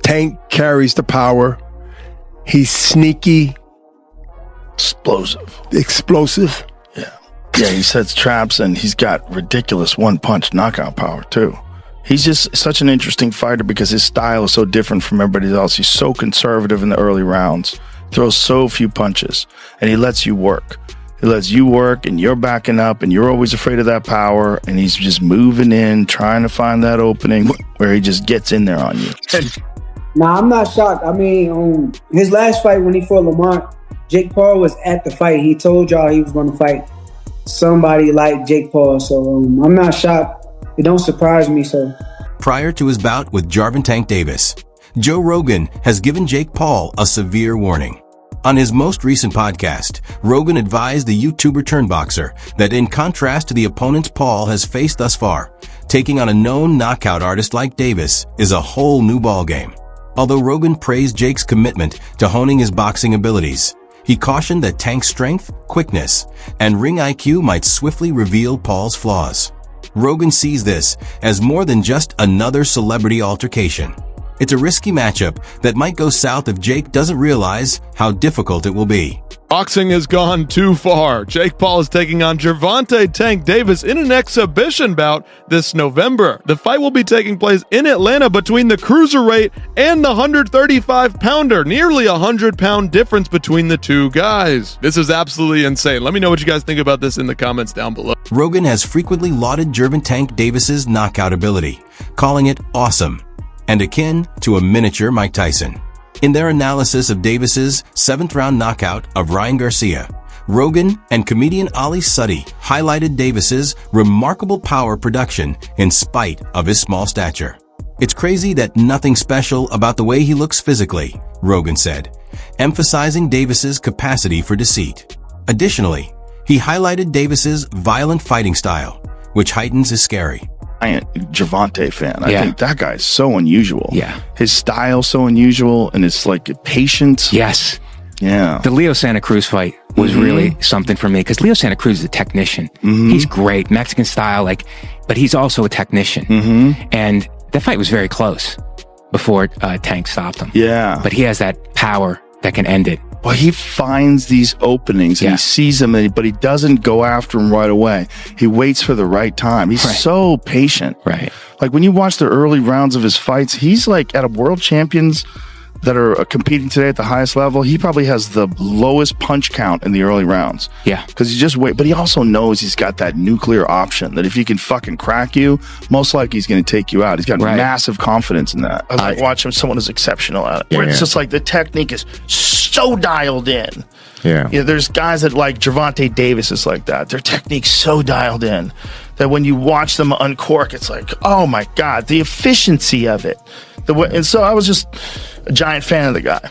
Tank carries the power. He's sneaky. Explosive. Yeah, he sets traps, and he's got ridiculous one-punch knockout power, too. He's just such an interesting fighter because his style is so different from everybody else. He's so conservative in the early rounds, throws so few punches, and he lets you work. He lets you work, and you're backing up, and you're always afraid of that power, and he's just moving in, trying to find that opening where he just gets in there on you. Nah, I'm not shocked. I mean, his last fight when he fought Lamont, Jake Paul was at the fight. He told y'all he was going to fight somebody like Jake Paul. So I'm not shocked. It don't surprise me. So prior to his bout with Gervonta Davis, Joe Rogan has given Jake Paul a severe warning. On his most recent podcast, Rogan advised the YouTuber turned boxer that in contrast to the opponents Paul has faced thus far, taking on a known knockout artist like Davis is a whole new ballgame. Although Rogan praised Jake's commitment to honing his boxing abilities, he cautioned that Tank's strength, quickness, and ring IQ might swiftly reveal Paul's flaws. Rogan sees this as more than just another celebrity altercation. It's a risky matchup that might go south if Jake doesn't realize how difficult it will be. Boxing has gone too far. Jake Paul is taking on Gervonta Tank Davis in an exhibition bout this November. The fight will be taking place in Atlanta between the cruiserweight and the 135-pounder, nearly a 100-pound difference between the two guys. This is absolutely insane. Let me know what you guys think about this in the comments down below. Rogan has frequently lauded Gervonta Tank Davis's knockout ability, calling it awesome and akin to a miniature Mike Tyson. In their analysis of Davis's 7th-round knockout of Ryan Garcia, Rogan and comedian Ali Suddy highlighted Davis's remarkable power production in spite of his small stature. It's crazy that nothing special about the way he looks physically, Rogan said, emphasizing Davis's capacity for deceit. Additionally, he highlighted Davis's violent fighting style, which heightens his scary. Gervonta fan. I think that guy's so unusual. Yeah. His style's so unusual, and it's like patience. Yes. Yeah. The Leo Santa Cruz fight was really something for me because Leo Santa Cruz is a technician. He's great, Mexican style, but he's also a technician. And that fight was very close before Tank stopped him. Yeah. But he has that power that can end it. Well, he finds these openings and he sees them, but he doesn't go after them right away. He waits for the right time. He's so patient. Right. Like when you watch the early rounds of his fights, he's like at a world champions that are competing today at the highest level. He probably has the lowest punch count in the early rounds. Yeah. Because he just wait, but he also knows he's got that nuclear option that if he can fucking crack you, most likely he's going to take you out. He's got massive confidence in that. I like watching someone who's exceptional at it. Where it's just like the technique is so dialed in. Yeah. You know, there's guys that like Gervonta Davis is like that. Their technique's so dialed in that when you watch them uncork, it's like, oh my God, the efficiency of it. And so I was just a giant fan of the guy.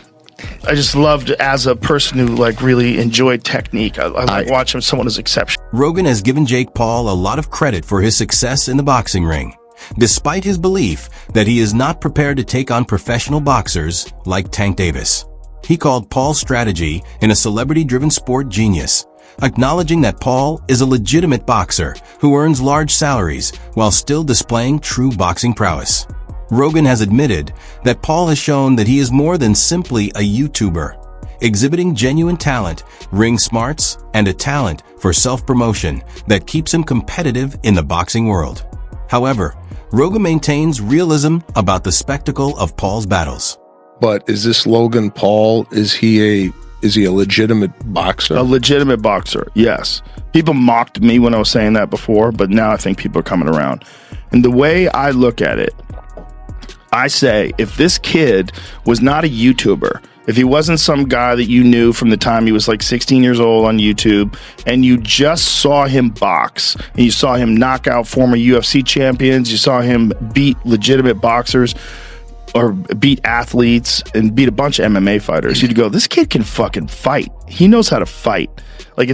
I just loved as a person who like really enjoyed technique. I like watching someone who's exceptional. Rogan has given Jake Paul a lot of credit for his success in the boxing ring, despite his belief that he is not prepared to take on professional boxers like Tank Davis. He called Paul's strategy in a celebrity-driven sport genius, acknowledging that Paul is a legitimate boxer who earns large salaries while still displaying true boxing prowess. Rogan has admitted that Paul has shown that he is more than simply a YouTuber, exhibiting genuine talent, ring smarts, and a talent for self-promotion that keeps him competitive in the boxing world. However, Rogan maintains realism about the spectacle of Paul's battles. But is this Logan Paul? Is he a legitimate boxer? A legitimate boxer, yes. People mocked me when I was saying that before, but now I think people are coming around. And the way I look at it, I say, if this kid was not a YouTuber, if he wasn't some guy that you knew from the time he was like 16 years old on YouTube, and you just saw him box, and you saw him knock out former UFC champions, you saw him beat legitimate boxers, or beat athletes and beat a bunch of MMA fighters, you'd go, this kid can fucking fight. He knows how to fight. Like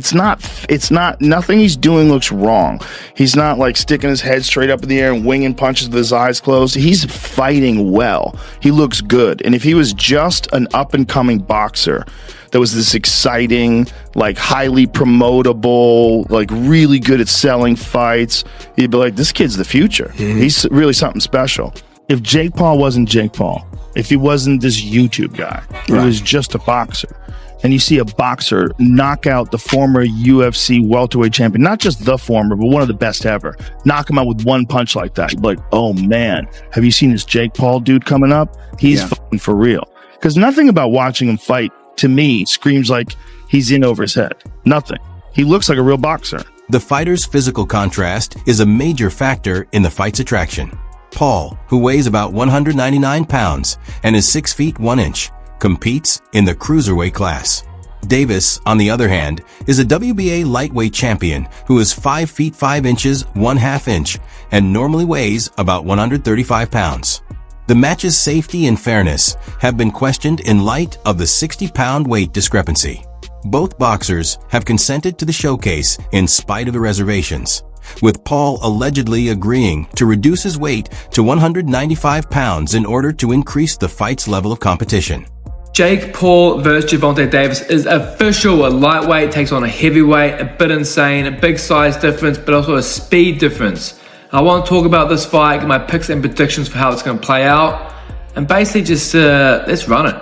nothing he's doing looks wrong. He's not like sticking his head straight up in the air and winging punches with his eyes closed. He's fighting well. He looks good. And if he was just an up and coming boxer that was this exciting, like highly promotable, like really good at selling fights, you'd be like, this kid's the future. He's really something special. If Jake Paul wasn't Jake Paul, if he wasn't this YouTube guy. He was just a boxer. And you see a boxer knock out the former UFC welterweight champion, not just the former, but one of the best ever. Knock him out with one punch like that. You're like, oh man, have you seen this Jake Paul dude coming up? He's fucking for real. Because nothing about watching him fight, to me, screams like he's in over his head. Nothing. He looks like a real boxer. The fighter's physical contrast is a major factor in the fight's attraction. Paul, who weighs about 199 pounds and is 6 feet 1 inch, competes in the cruiserweight class. Davis, on the other hand, is a WBA lightweight champion who is 5 feet 5 inches 1/2 inch and normally weighs about 135 pounds. The match's safety and fairness have been questioned in light of the 60-pound weight discrepancy. Both boxers have consented to the showcase in spite of the reservations, with Paul allegedly agreeing to reduce his weight to 195 pounds in order to increase the fight's level of competition. Jake Paul versus Gervonta Davis is official. A lightweight takes on a heavyweight, a bit insane, a big size difference, but also a speed difference. I want to talk about this fight, get my picks and predictions for how it's going to play out, and basically just let's run it.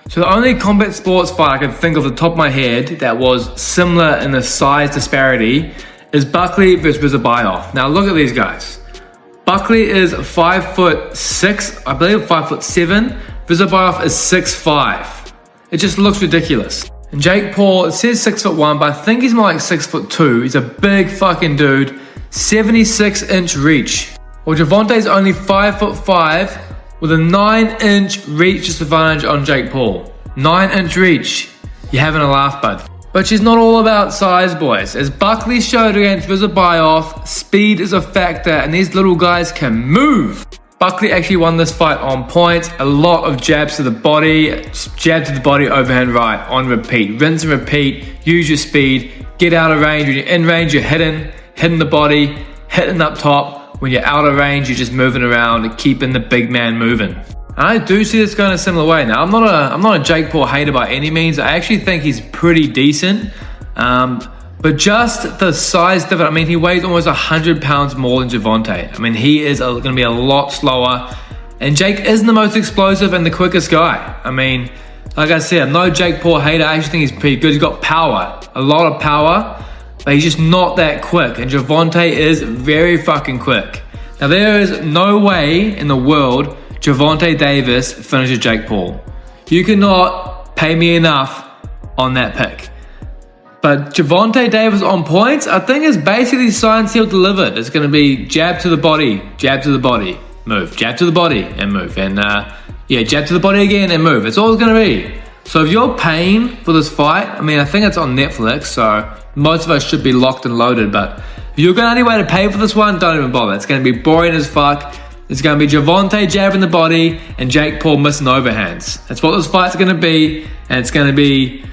So the only combat sports fight I can think of off the top of my head that was similar in the size disparity is Buckley versus Rizabuyov. Now look at these guys. Buckley is 5'6", I believe 5'7". Rizabuyov is 6'5". It just looks ridiculous. And Jake Paul, it says 6'1", but I think he's more like 6'2". He's a big fucking dude, 76-inch reach. Well, Gervonta's only 5'5", with a 9-inch reach disadvantage on Jake Paul. 9-inch reach. You're having a laugh, bud. But she's not all about size, boys. As Buckley showed against Rizabuyov, speed is a factor, and these little guys can move. Buckley actually won this fight on points. A lot of jabs to the body, jab to the body, overhand right, on repeat. Rinse and repeat, use your speed, get out of range. When you're in range, you're hitting the body, hitting up top. When you're out of range, you're just moving around, keeping the big man moving. And I do see this going a similar way. Now, I'm not a Jake Paul hater by any means. I actually think he's pretty decent. But just the size difference, I mean, he weighs almost 100 pounds more than Gervonta. I mean, he is going to be a lot slower. And Jake isn't the most explosive and the quickest guy. I mean, like I said, I'm no Jake Paul hater. I actually think he's pretty good. He's got power, a lot of power, but he's just not that quick. And Gervonta is very fucking quick. Now, there is no way in the world Gervonta Davis finishes Jake Paul. You cannot pay me enough on that pick. But Gervonta Davis on points, I think is basically signed, sealed, delivered. It's going to be jab to the body, move, jab to the body and move. And jab to the body again and move. It's all it's going to be. So if you're paying for this fight, I mean, I think it's on Netflix, so most of us should be locked and loaded. But if you're going any way to pay for this one, don't even bother. It's going to be boring as fuck. It's going to be Gervonta jabbing the body and Jake Paul missing overhands. That's what this fight's going to be. And it's going to be,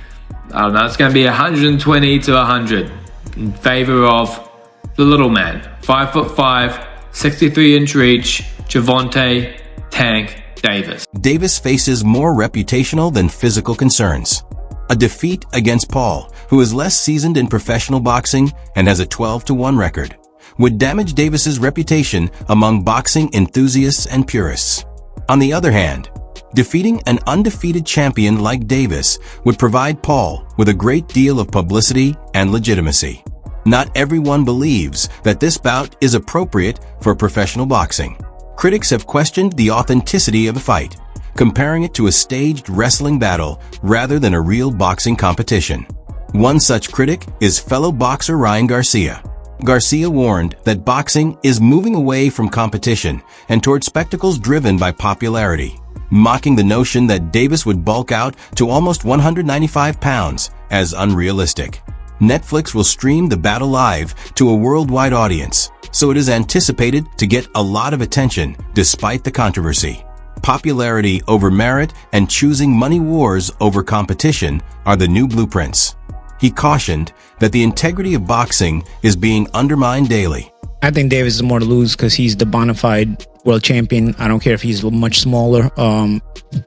I don't know, it's going to be 120 to 100 in favor of the little man. 5'5", 63-inch reach, Gervonta Tank Davis. Davis faces more reputational than physical concerns. A defeat against Paul, who is less seasoned in professional boxing and has a 12-1 record, would damage Davis's reputation among boxing enthusiasts and purists. On the other hand, defeating an undefeated champion like Davis would provide Paul with a great deal of publicity and legitimacy. Not everyone believes that this bout is appropriate for professional boxing. Critics have questioned the authenticity of the fight, comparing it to a staged wrestling battle rather than a real boxing competition. One such critic is fellow boxer Ryan Garcia. Garcia warned that boxing is moving away from competition and toward spectacles driven by popularity, mocking the notion that Davis would bulk out to almost 195 pounds as unrealistic. Netflix will stream the battle live to a worldwide audience, so it is anticipated to get a lot of attention despite the controversy. Popularity over merit and choosing money wars over competition are the new blueprints. He cautioned that the integrity of boxing is being undermined daily. I think Davis is more to lose because he's the bona fide world champion. I don't care if he's much smaller. I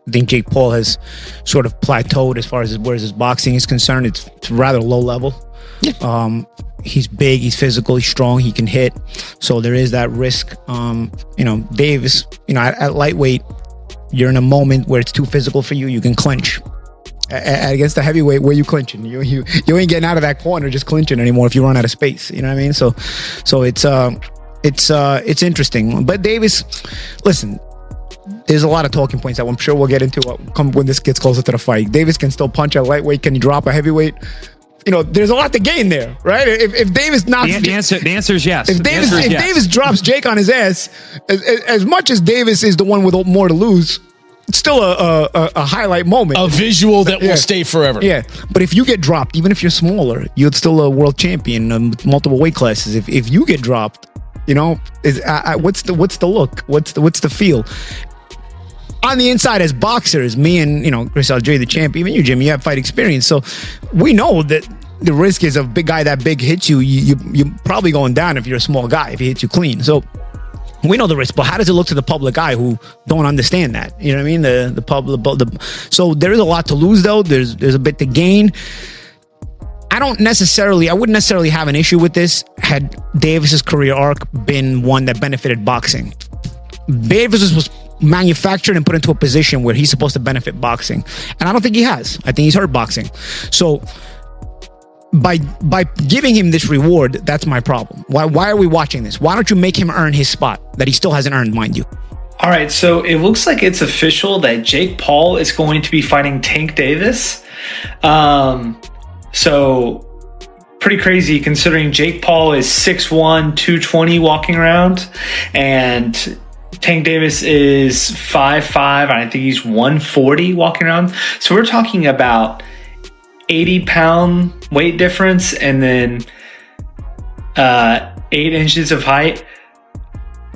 think Jake Paul has sort of plateaued as far as where his boxing is concerned. It's rather low level. He's big, he's physical, he's strong, he can hit. So there is that risk. Davis, at lightweight, you're in a moment where it's too physical for you, you can clinch. Against the heavyweight, where you clinching? You ain't getting out of that corner just clinching anymore if you run out of space. You know what I mean? So it's interesting. But Davis, listen, there's a lot of talking points that I'm sure we'll get into when this gets closer to the fight. Davis can still punch a lightweight. Can he drop a heavyweight? You know, there's a lot to gain there, right? If Davis knocks... The answer is yes. If Davis drops Jake on his ass, as much as Davis is the one with more to lose, it's still a highlight moment. A visual that will stay forever. Yeah, but if you get dropped, even if you're smaller, you're still a world champion with multiple weight classes. If you get dropped, you know, what's the look? What's the feel? On the inside, as boxers, me and, you know, Chris Algieri, the champ, even you, Jim, you have fight experience. So we know that the risk is a big guy that big hits you, you're probably going down if you're a small guy, if he hits you clean. So we know the risk, but how does it look to the public eye who don't understand that? You know what I mean? The public. So there is a lot to lose, though. There's a bit to gain. I wouldn't necessarily have an issue with this had Davis's career arc been one that benefited boxing. Davis was manufactured and put into a position where he's supposed to benefit boxing, and I don't think he has. I think he's hurt boxing. So by giving him this reward, that's my problem. Why are we watching this? Why don't you make him earn his spot that he still hasn't earned, mind you? All right, so it looks like it's official that Jake Paul is going to be fighting Tank Davis. So pretty crazy considering Jake Paul is 6'1", 220 walking around, and Tank Davis is 5'5", and I think he's 140 walking around. So we're talking about 80-pound weight difference and then 8 inches of height.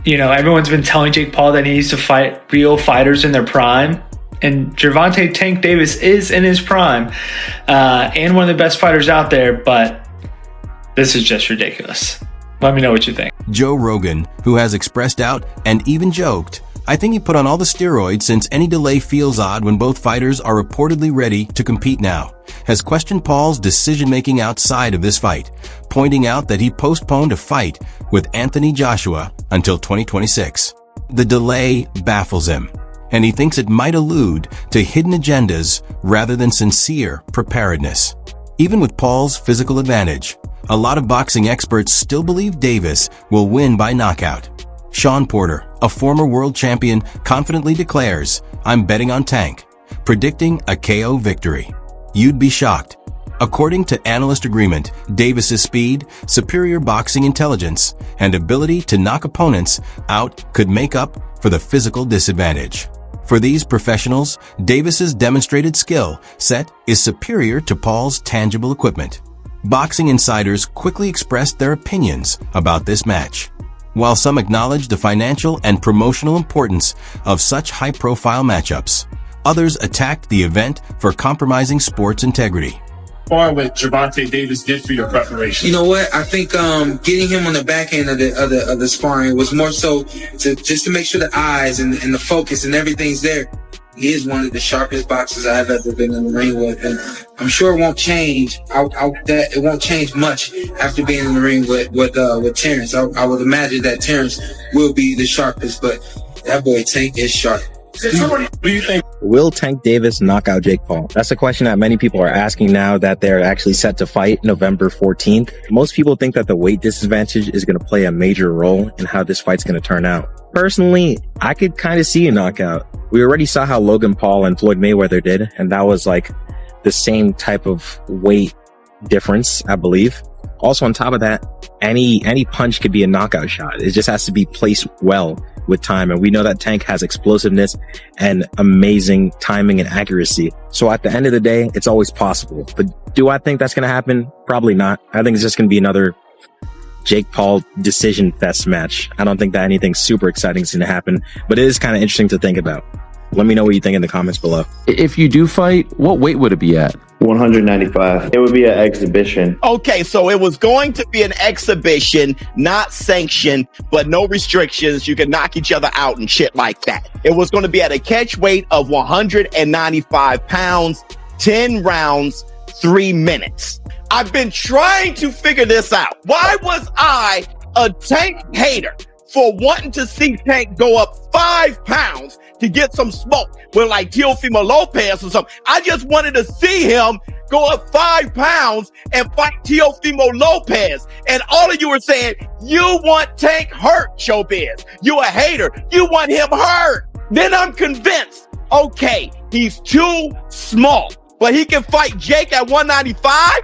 You know, everyone's been telling Jake Paul that he needs to fight real fighters in their prime. And Gervonta Tank Davis is in his prime and one of the best fighters out there, but this is just ridiculous. Let me know what you think. Joe Rogan, who has expressed doubt and even joked, "I think he put on all the steroids since any delay feels odd when both fighters are reportedly ready to compete now," has questioned Paul's decision-making outside of this fight, pointing out that he postponed a fight with Anthony Joshua until 2026. The delay baffles him, and he thinks it might allude to hidden agendas rather than sincere preparedness. Even with Paul's physical advantage, a lot of boxing experts still believe Davis will win by knockout. Sean Porter, a former world champion, confidently declares, "I'm betting on Tank," predicting a KO victory. You'd be shocked. According to analyst agreement, Davis's speed, superior boxing intelligence, and ability to knock opponents out could make up for the physical disadvantage. For these professionals, Davis's demonstrated skill set is superior to Paul's tangible equipment. Boxing insiders quickly expressed their opinions about this match. While some acknowledge the financial and promotional importance of such high-profile matchups, others attacked the event for compromising sports integrity. What Gervonta Davis did for your preparation? You know what? I think getting him on the back end of the sparring was more so to make sure the eyes and the focus and everything's there. He is one of the sharpest boxers I've ever been in the ring with, and I'm sure it won't change. It won't change much after being in the ring with Terrence. I would imagine that Terrence will be the sharpest, but that boy Tank is sharp. What do you think? Will Tank Davis knock out Jake Paul? That's a question that many people are asking now that they're actually set to fight November 14th. Most people think that the weight disadvantage is going to play a major role in how this fight's going to turn out. Personally, I could kind of see a knockout. We already saw how Logan Paul and Floyd Mayweather did, and that was like the same type of weight difference, I believe. Also, on top of that, any punch could be a knockout shot. It just has to be placed well with time, and we know that Tank has explosiveness and amazing timing and accuracy. So at the end of the day, it's always possible. But do I think that's going to happen? Probably not. I think it's just going to be another Jake Paul decision fest match. I don't think that anything super exciting is going to happen, but it is kind of interesting to think about. Let me know what you think in the comments below. If you do fight, what weight would it be at? 195. It would be an exhibition. Okay, so it was going to be an exhibition, not sanctioned, but no restrictions. You could knock each other out and shit like that. It was going to be at a catch weight of 195 pounds, 10 rounds, 3 minutes. I've been trying to figure this out. Why was I a Tank hater for wanting to see Tank go up 5 pounds to get some smoke with like Teofimo Lopez or something. I just wanted to see him go up 5 pounds and fight Teofimo Lopez. And all of you are saying, you want Tank hurt, Showbiz. You a hater. You want him hurt. Then I'm convinced, okay, he's too small, but he can fight Jake at 195.